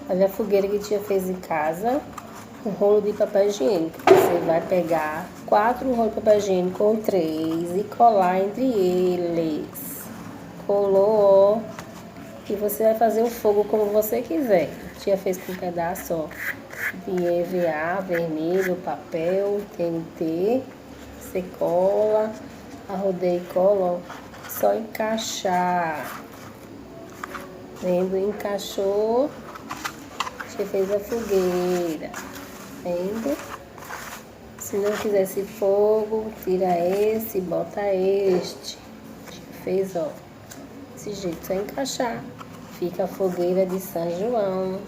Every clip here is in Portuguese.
Olha a fogueira que a tia fez em casa. Um rolo de papel higiênico. Você vai pegar 4 rolos de papel higiênico ou 3 e colar entre eles. Colou, ó. E você vai fazer o fogo como você quiser. A tia fez com um pedaço, ó, de EVA, vermelho, papel, TNT. Você cola, arrodeia e cola, ó. Só encaixar. Vendo? Encaixou. A tia fez a fogueira. Vendo? Se não quisesse fogo, tira esse, bota este. A tia fez, ó. Desse jeito, só encaixar. Fica a fogueira de São João.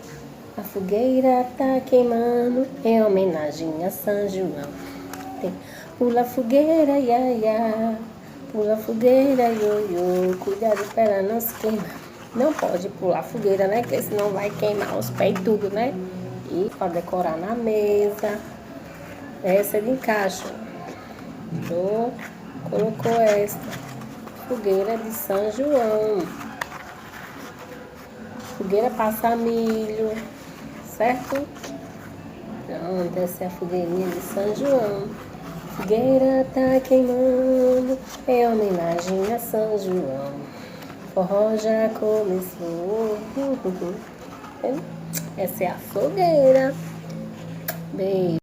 A fogueira tá queimando em homenagem a São João. Tem pula fogueira, ia, ia. Pula fogueira, ioiô. Cuidado para não se queimar. Não pode pular fogueira, né? Porque senão vai queimar os pés e tudo, né? E para decorar na mesa. Essa é de encaixe. Colocou esta. Fogueira de São João. Fogueira passa milho, certo? Pronto, essa é a fogueirinha de São João. Fogueira tá queimando em homenagem a São João. Forró já começou. Essa é a fogueira. Beijo.